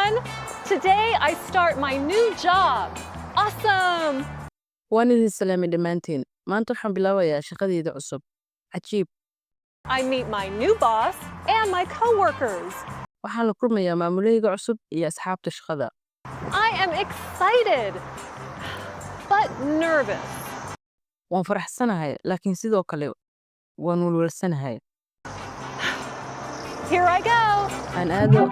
everyone! Today I start my new job. Awesome! waan idin salaamay dhammaantiin maanta waxaan bilaabayaa shaqadayda cusub cajiib I meet my new boss and my coworkers. waxaan la kulmayaa maamulahayga cusub iyo asxaabta shaqada I am excited, but nervous. waan faraxsanahay laakiin sidoo kale waan walwalsanahay Here I go. aan aado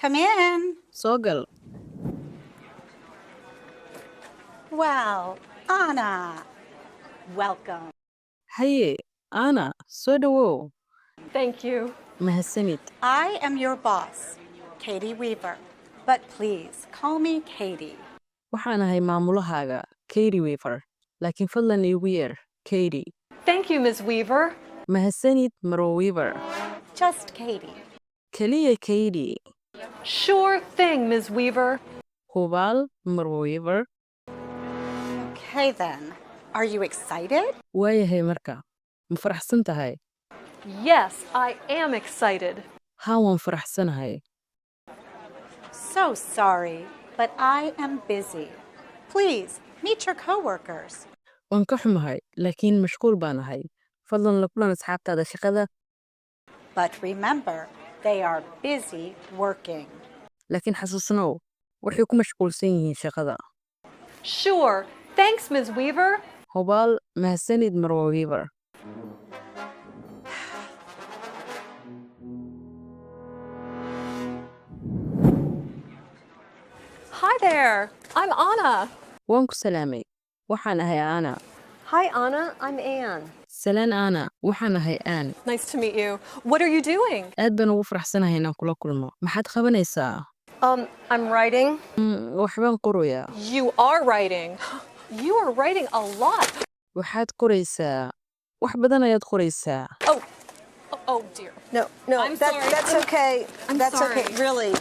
Come in. soo gal Well, Anna, welcome. haye ana soo dhawow Thank you. mahadsanid I am your boss, Katie Weaver. But please, call me Katie. waxaan ahay maamulahaaga Katie Weaver laakiin fadlan iigu yeer Katie Thank you, Ms. Weaver. mahadsanid Marwo Weaver Just Katie. keliya Katie Sure thing, Ms. Weaver. hubaal Marwo Weaver Okay then. Are you excited? waayahay marka ma faraxsan tahay Yes, I am excited. haa waan faraxsanahay So sorry, but I am busy. Please, meet your coworkers. waan ka xumahay laakiin mashquul baan ahay fadlan la kulan asxaabtaada shaqada But remember, they are busy working. laakiin xasuusnow waxay ku mashquulsan yihiin shaqada Sure. Thanks, Ms. Weaver. hubaal mahadsanid Marwo Weaver Hi there. I'm Anna. waan ku salaamay waxaan ahay Ana Hi, Anna. I'm Anne. salaan Ana waxaan ahay Aan Nice to meet you. What are you doing? aad baan ugu faraxsanahay inaan kula kulmo maxaad qabanaysaa I'm writing. waxbaan qorayaa You are writing. You are writing a lot. waxaad qoraysaa wax badan ayaad qoraysaa Oh dear. No, I'm sorry. that's okay. I'm That's sorry. okay. Really.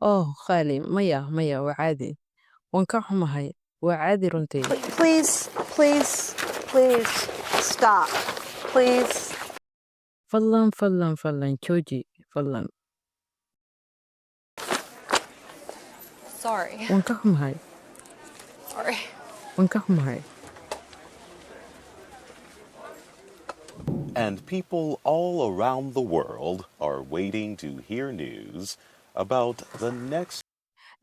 oh khaali maya waa caadi waan ka xumahay waa caadi runtii Please stop. Please. fadlan jooji fadlan Sorry. waan ka xumahay Sorry. waan ka xumahay And people all around the world are waiting to hear news about the next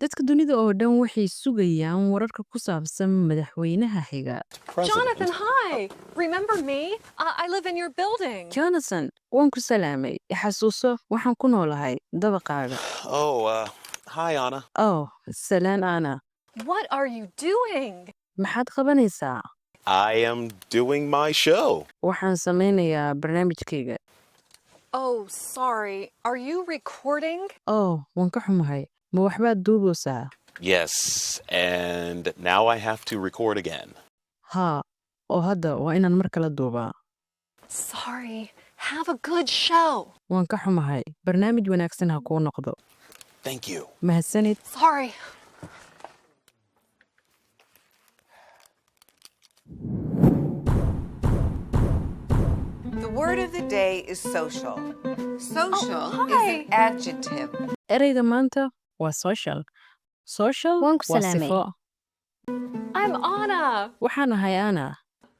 dadka dunida oo dhan waxay sugayaan wararka ku saabsan madaxweynaha xiga president. Jonathan, hi. Remember me? I live in your building. jonathan waan ku salaamay xasuuso waxaan ku noolahay dabaqaaga Oh, hi, Anna. oh salaan Ana What are you doing? maxaad qabanaysaa I am doing my show. waxaan samaynayaa barnaamijkayga Oh, sorry. Are you recording? oh waan ka xumahay ma waxbaad duubaysaa Yes, and now I have to record again. haa oo hadda waa inaan mar kala duubaa Sorry. Have a good show. waan ka xumahay barnaamij wanaagsan ha kuu noqdo Thank you. mahadsanid Sorry. The word of the day is social. Social is hi. an adjective. ereyga maanta waa social Waan ku waa salaamay. sifo I'm Anna. waxaan ahay Ana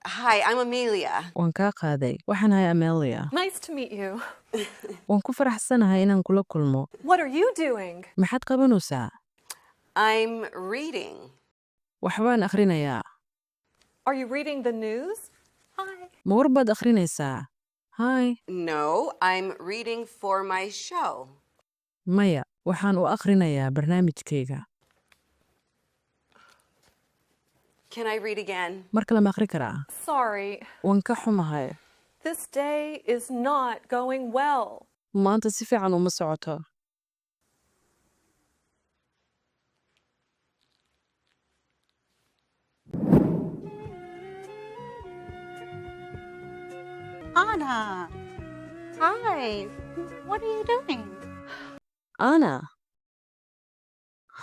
Hi, I'm Amelia. waan kaa qaaday waxaan ahay Amelia Nice to meet you. waan ku faraxsanahay inaan kula kulmo What are you doing? maxaad qabanaysaa I'm reading. waxbaan akhrinayaa Are you reading the news? Hi. ma war baad akhrinaysaa hay No, I'm reading for my show. maya waxaan u akhrinayaa barnaamijkayga Can I read again? mar kale ma akhri karaa Sorry. waan ka xumahay This day is not going well. maanta si fiican uma socoto Anna. Hi. What are you doing? Ana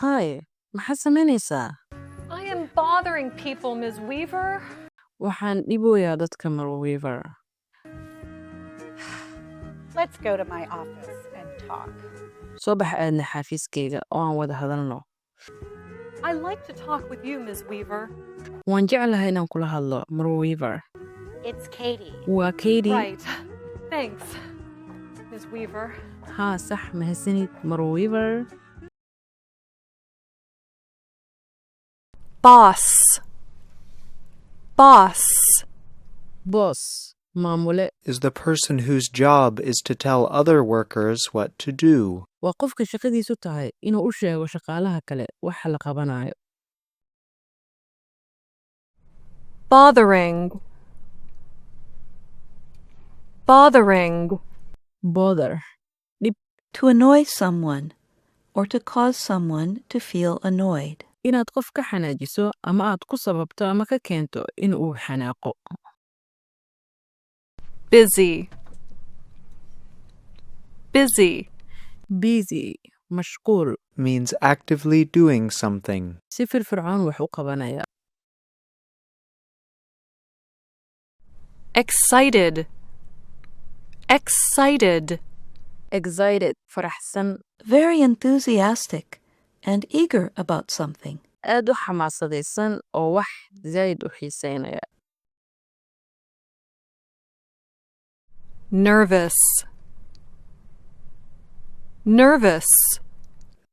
hi maxaad samaynaysaa I bothering people, Ms. Weaver. waxaan dhiboyaa dadka Weaver. Let's go to my office and talk. Soo bax aadna xafiiskayga oo aan wada hadalno. I like to talk with you, Ms. Weaver. Waan jeclahay inaan kula hadlo Weaver. It's Katie. Waa Katie. Right. Thanks, Ms. Weaver. haa sax mahadsanid Weaver. Boss. Boss. Boss maamule is the person whose job is to tell other workers what to do. waa qofka shaqadiisu tahay inuu u sheego shaqaalaha kale waxa la qabanayo. Bothering. Bothering. Bother To annoy someone or to cause someone to feel annoyed. inaad qof ka xanaajiso ama aad ku sababto ama ka keento in uu xanaaqo. Busy. Busy. Busy mashquul Means actively doing something. si firfircoon wax u qabanaya. Excited. Excited. Excited faraxsan Very enthusiastic and eager about something. aad u xamaasadaysan oo wax zaid u xiiseynaya. Nervous. Nervous.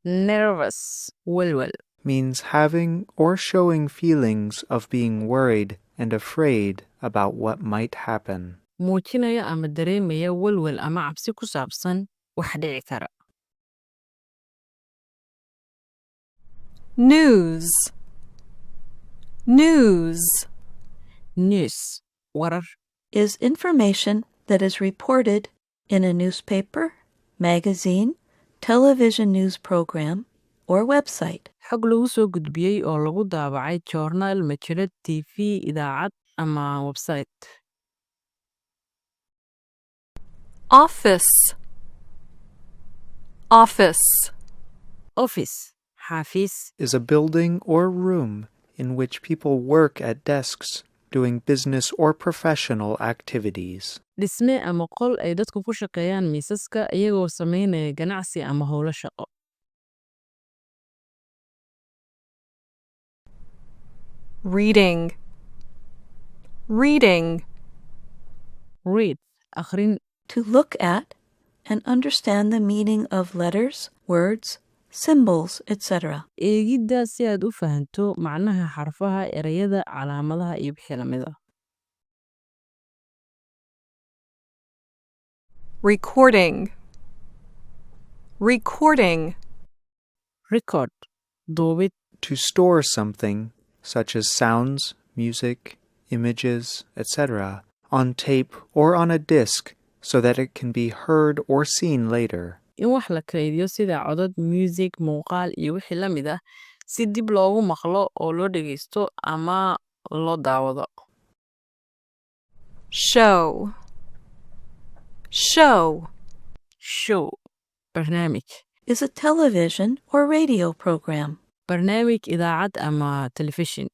Nervous welwel Means having or showing feelings of being worried and afraid about what might happen. muujinaya ama dareemaya welwel ama cabsi ku saabsan wax dhici kara. News. News. News warar Is information that is reported in a newspaper, magazine, television news program, or website. xog lagu soo gudbiyey oo lagu daabacay joornaal majalad TV idaacad ama website. Office. Office. Office xafiis Is a building or room in which people work at desks doing business or professional activities. dhisme ama qol ay dadku ku shaqeeyaan miisaska iyagoo sameynaya ganacsi ama howlo shaqo. Reading. Reading. Read akhrin To look at and understand the meaning of letters, words, symbols, etc. eegidda si aad u fahanto macnaha xarfaha erayada calaamadaha iyo wixii la mid ah. Recording. Recording. Record duubid To store something, such as sounds, music, images, etc., on tape or on a disc so that it can be heard or seen later. in wax la kaydiyo sida codad music muuqaal iyo wixii la mid ah si dib loogu maqlo oo loo dhageysto ama loo daawado. Show. Show. Show barnaamij Is a television or radio program. barnaamij idaacad ama telefishin.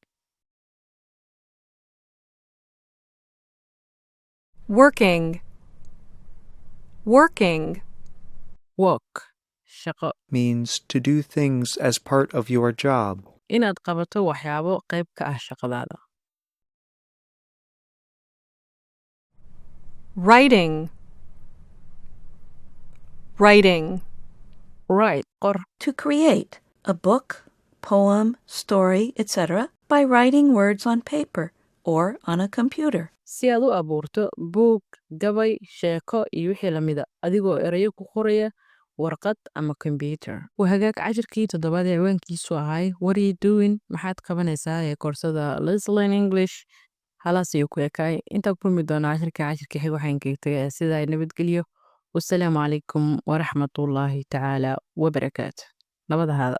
Working. Working. Work shaqo Means to do things as part of your job. inaad qabato waxyaabo qayb ka ah shaqadaada. Writing. Writing. Right qor To create a book, poem, story, etc. by writing words on paper or on a computer. si aad u abuurto buug gabay sheeko iyo wixii la mida adigoo erayo ku qoraya warqad ama computer. waa hagaag cashirkii toddobaad ee ciwaankiisu ahay what are you doing maxaad qabanaysaa ee koorsada Let's Learn English. halaas ayuu ku ekaay intaa kulmi doona cashirka xig waxaan kaga tagayaa sida ay nabadgelyo. wasalaamu calaykum waraxmatullaahi tacaala wabarakaatu. nabada haada